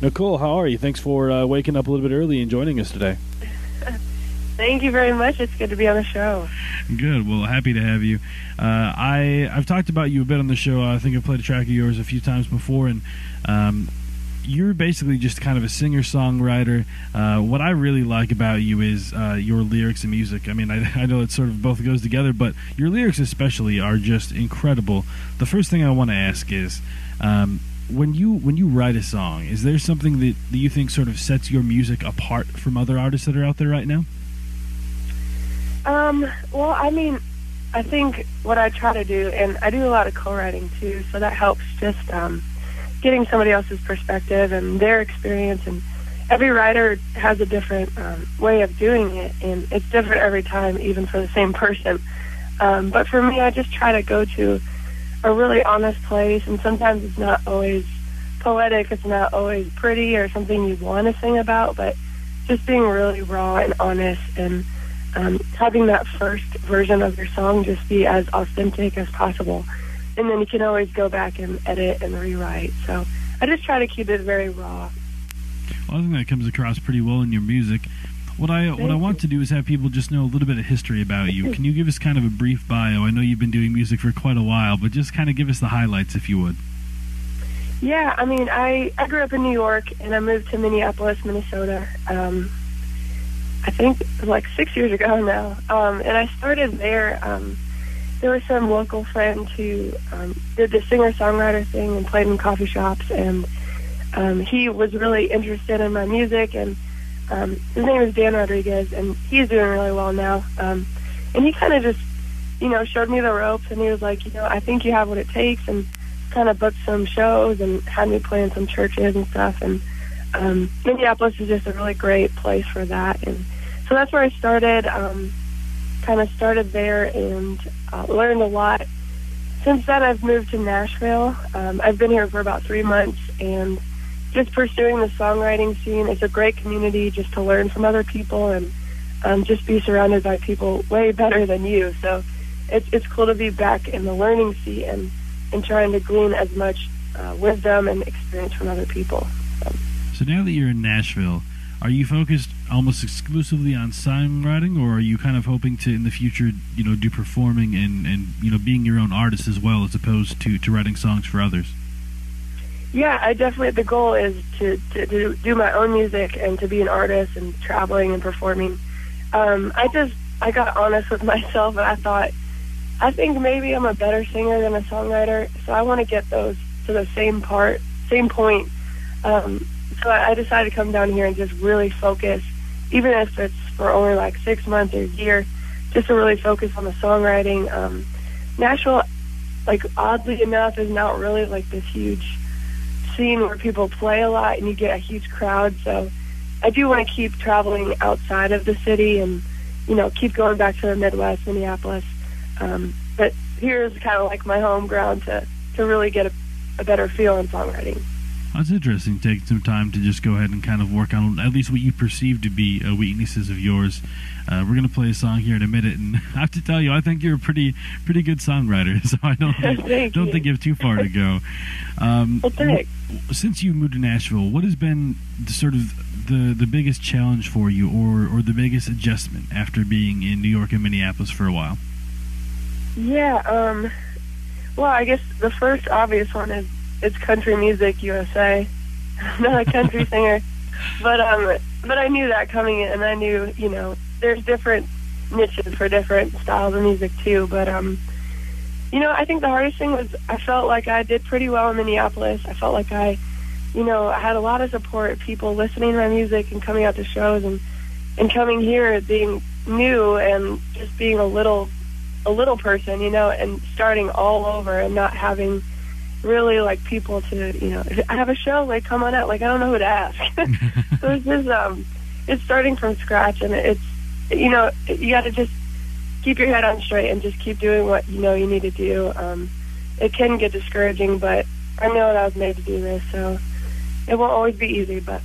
Nicole, how are you? Thanks for waking up a little bit early and joining us today. Thank you very much. It's good to be on the show. Good. Well, happy to have you. I've talked about you a bit on the show. I think I've played a track of yours a few times before, and you're basically just kind of a singer-songwriter. What I really like about you is your lyrics and music. I mean, I know it sort of both goes together, but your lyrics especially are just incredible. The first thing I want to ask is, when you write a song, is there something that you think sort of sets your music apart from other artists that are out there right now? Well, I mean, I think what I try to do, and I do a lot of co-writing too, so that helps just getting somebody else's perspective and their experience. And every writer has a different way of doing it, and it's different every time, even for the same person. But for me, I just try to go to a really honest place, and sometimes it's not always poetic, it's not always pretty or something you want to sing about, but just being really raw and honest, and having that first version of your song just be as authentic as possible. And then you can always go back and edit and rewrite. So I just try to keep it very raw. Well, I think that comes across pretty well in your music. What I want to do is have people just know a little bit of history about you. Can you give us kind of a brief bio? I know you've been doing music for quite a while, but just kind of give us the highlights if you would. Yeah, I mean, I grew up in New York, and I moved to Minneapolis, Minnesota, I think like 6 years ago now. And I started there. There were some local friends who did the singer-songwriter thing and played in coffee shops, and he was really interested in my music, and his name is Dan Rodriguez, and he's doing really well now. And he kind of just, showed me the ropes, and he was like, I think you have what it takes, and kind of booked some shows and had me play in some churches and stuff. And Minneapolis is just a really great place for that. And so that's where I started, kind of started there and learned a lot. Since then, I've moved to Nashville. I've been here for about 3 months, and just pursuing the songwriting scene. It's a great community just to learn from other people and just be surrounded by people way better than you. So it's cool to be back in the learning seat and trying to glean as much wisdom and experience from other people. So now that you're in Nashville, are you focused almost exclusively on songwriting, or are you kind of hoping to, in the future, do performing and being your own artist as well, as opposed to writing songs for others? Yeah, I definitely, the goal is to do my own music and to be an artist and traveling and performing. I got honest with myself, and I think maybe I'm a better singer than a songwriter, so I want to get those to the same point. So I decided to come down here and just really focus, even if it's for only like 6 months or a year, just to really focus on the songwriting. Nashville, like, oddly enough, is not really like this huge scene where people play a lot and you get a huge crowd. So I do want to keep traveling outside of the city and, keep going back to the Midwest, Minneapolis. But here is kind of like my home ground to really get a better feel in songwriting. That's interesting, taking some time to just go ahead and kind of work on at least what you perceive to be weaknesses of yours. We're going to play a song here in a minute, and I have to tell you, I think you're a pretty good songwriter, so I don't think you have too far to go. Well, thanks. Since you moved to Nashville, what has been the biggest challenge for you, or the biggest adjustment after being in New York and Minneapolis for a while? Yeah, well, I guess the first obvious one is it's country music USA. I'm not a country singer, but I knew that coming in, and I knew, there's different niches for different styles of music too. But I think the hardest thing was I felt like I did pretty well in Minneapolis. I felt like I had a lot of support, people listening to my music and coming out to shows, and coming here being new and just being a little person, and starting all over and not having really like people to, if I have a show, like, come on out, like, I don't know who to ask. So it's just it's starting from scratch, and it's you got to just keep your head on straight and just keep doing what you need to do. It can get discouraging, but I know that I was made to do this, so it won't always be easy, but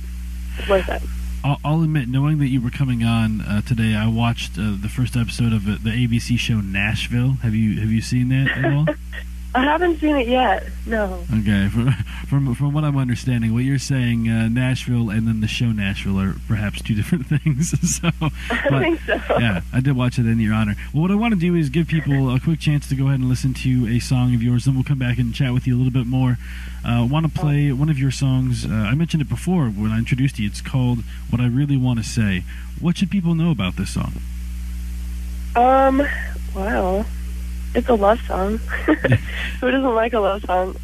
it's worth it. I'll admit, knowing that you were coming on today, I watched the first episode of the ABC show Nashville. Have you seen that at all? I haven't seen it yet. No. Okay, from what I'm understanding, what you're saying, Nashville and then the show Nashville are perhaps two different things. So, I think so. Yeah, I did watch it in your honor. Well, what I want to do is give people a quick chance to go ahead and listen to a song of yours, then we'll come back and chat with you a little bit more. I want to play one of your songs. I mentioned it before when I introduced you. It's called "What I Really Want to Say." What should people know about this song? Well, it's a love song. Who doesn't like a love song?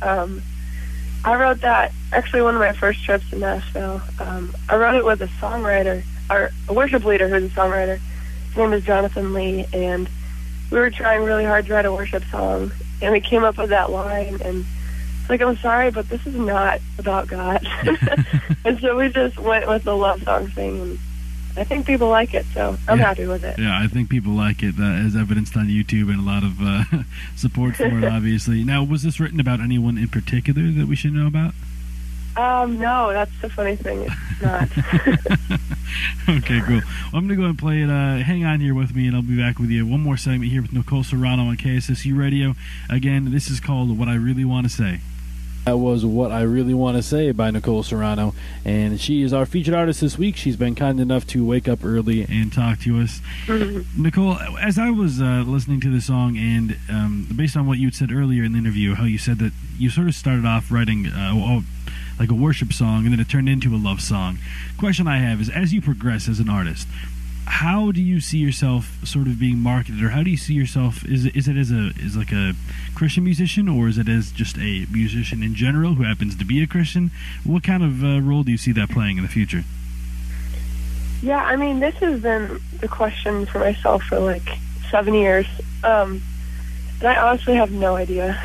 I wrote that actually one of my first trips to Nashville. I wrote it with a songwriter, or a worship leader who's a songwriter. His name is Jonathan Lee, and we were trying really hard to write a worship song, and we came up with that line, and it's like, I'm sorry, but this is not about God. And so we just went with the love song thing, and I think people like it, so I'm happy with it. Yeah, I think people like it, as evidenced on YouTube, and a lot of support for it, obviously. Now, was this written about anyone in particular that we should know about? No, that's the funny thing. It's not. Okay, cool. Well, I'm going to go ahead and play it. Hang on here with me, and I'll be back with you. One more segment here with Nicole Serrano on KSSU Radio. Again, this is called What I Really Want to Say. That was What I Really Want to Say by Nicole Serrano, and she is our featured artist this week. She's been kind enough to wake up early and talk to us. Nicole, as I was listening to the song, and based on what you had said earlier in the interview, how you said that you sort of started off writing like a worship song, and then it turned into a love song. Question I have is, as you progress as an artist, how do you see yourself sort of being marketed, or how do you see yourself? Is it as like a Christian musician, or is it as just a musician in general who happens to be a Christian? What kind of role do you see that playing in the future? Yeah, I mean, this has been the question for myself for like 7 years, and I honestly have no idea.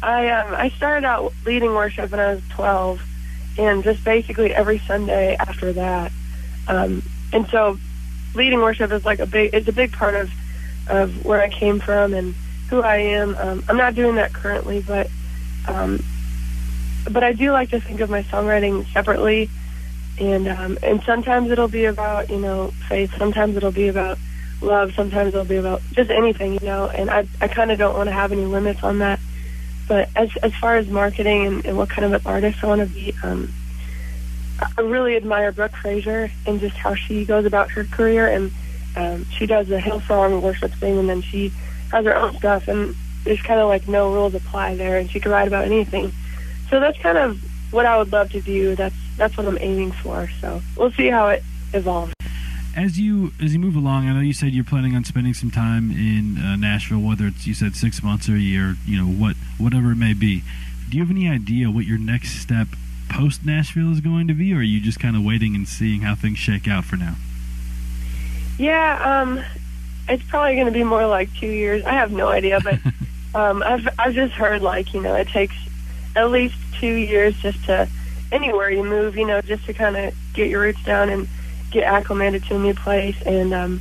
I started out leading worship when I was 12, and just basically every Sunday after that. And so leading worship is like a big part of where I came from and who I am. I'm not doing that currently, but I do like to think of my songwriting separately. And sometimes it'll be about, faith. Sometimes it'll be about love. Sometimes it'll be about just anything, and I kind of don't want to have any limits on that. But as far as marketing and what kind of an artist I want to be, I really admire Brooke Fraser and just how she goes about her career, and she does the Hillsong worship thing, and then she has her own stuff, and there's kind of like no rules apply there, and she can write about anything. So that's kind of what I would love to do. That's what I'm aiming for. So we'll see how it evolves. As you move along, I know you said you're planning on spending some time in Nashville, whether it's, you said 6 months or a year, whatever it may be. Do you have any idea what your next step post Nashville is going to be, or are you just kind of waiting and seeing how things shake out for now? Yeah, it's probably going to be more like 2 years. I have no idea, but I've just heard it takes at least 2 years just to anywhere you move, just to kind of get your roots down and get acclimated to a new place. And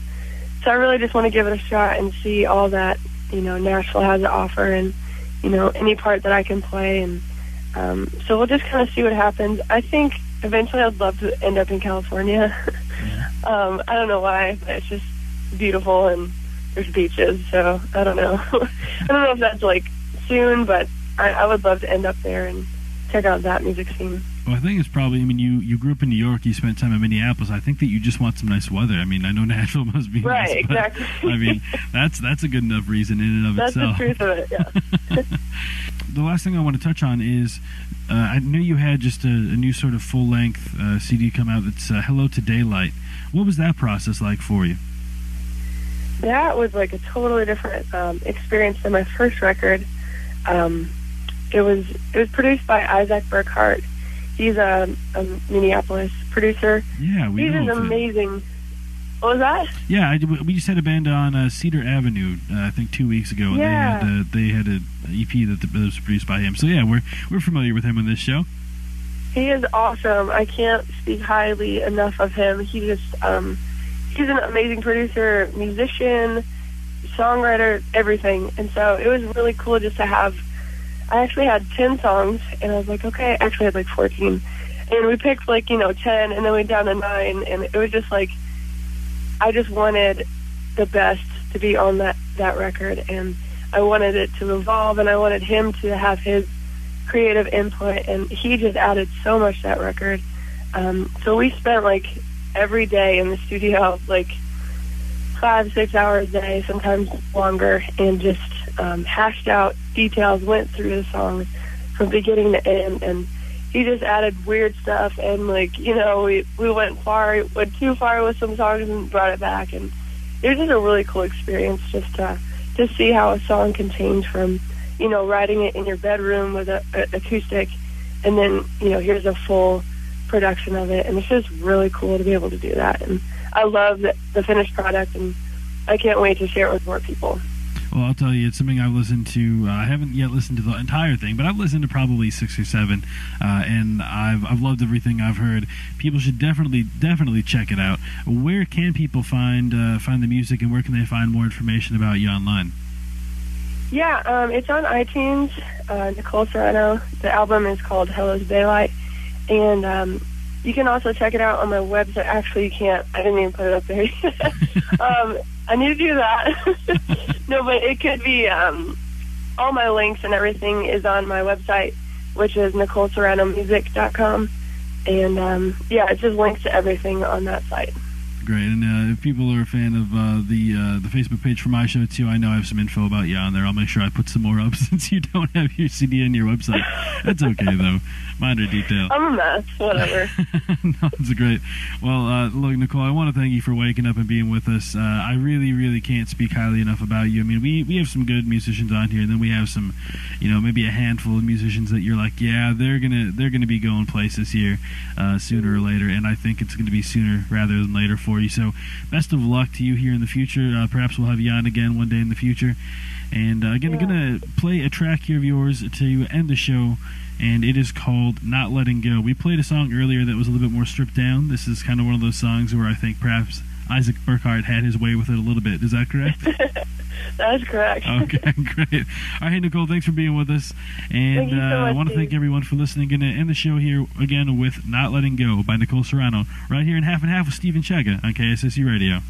so I really just want to give it a shot and see all that Nashville has to offer, and any part that I can play. And so we'll just kind of see what happens. I think eventually I'd love to end up in California. I don't know why, but it's just beautiful and there's beaches, so I don't know. I don't know if that's like soon, but I would love to end up there and check out that music scene. Well, I think it's probably, you grew up in New York, you spent time in Minneapolis. I think that you just want some nice weather. I know Nashville must be right, nice. Exactly. That's a good enough reason in and of that's itself. That's the truth of it, yeah. The last thing I want to touch on is, I knew you had just a new sort of full-length CD come out that's Hello to Daylight. What was that process like for you? That was like a totally different experience than my first record. It was produced by Isaac Burkhart. He's a Minneapolis producer. Yeah, we know. He's amazing. What was that? Yeah, we just had a band on Cedar Avenue, I think 2 weeks ago, and yeah. they had an EP that was produced by him. So yeah, we're familiar with him on this show. He is awesome. I can't speak highly enough of him. He's an amazing producer, musician, songwriter, everything. And so it was really cool just to have. I actually had 10 songs, and I was like, okay, I actually had like 14. And we picked 10, and then we went down to 9, and it was just like, I just wanted the best to be on that record. And I wanted it to evolve, and I wanted him to have his creative input, and he just added so much to that record. So we spent like every day in the studio, like 5-6 hours a day, sometimes longer, and just hashed out details, went through the songs from beginning to end, and he just added weird stuff, and like, you know, we went too far with some songs and brought it back, and it was just a really cool experience just to see how a song can change from, you know, writing it in your bedroom with a acoustic, and then, you know, here's a full production of it, and it's just really cool to be able to do that, and I love the finished product, and I can't wait to share it with more people. Well, I'll tell you, it's something I've listened to. I haven't yet listened to the entire thing, but I've listened to probably 6 or 7, and I've loved everything I've heard. People should definitely check it out. Where can people find the music, and where can they find more information about you online? Yeah, it's on iTunes. Nicole Serrano. The album is called Hello's Daylight, and you can also check it out on my website. Actually, you can't. I didn't even put it up there. I need to do that. No, but it could be, all my links and everything is on my website, which is NicoleSerranoMusic.com. And, yeah, it just links to everything on that site. Great, and if people are a fan of the Facebook page for my show too, I know I have some info about you on there. I'll make sure I put some more up since you don't have your CD on your website. That's okay though, minor detail. I'm a mess, whatever. No, it's great. Well, look, Nicole, I want to thank you for waking up and being with us. I really can't speak highly enough about you. I mean, we have some good musicians on here, and then we have some, you know, maybe a handful of musicians that you're like, yeah, they're gonna be going places here sooner or later, and I think it's gonna be sooner rather than later for you. So best of luck to you here in the future. Perhaps we'll have you on again one day in the future. And again, I'm going to play a track here of yours to end the show, and it is called Not Letting Go. We played a song earlier that was a little bit more stripped down. This is kind of one of those songs where I think perhaps Isaac Burkhart had his way with it a little bit. Is that correct? That is correct. Okay, great. All right, Nicole, thanks for being with us. And thank you so much, I want to thank everyone for listening. Going to end the show here again with Not Letting Go by Nicole Serrano, right here in Half and Half with Stephen Chega on KSSU Radio.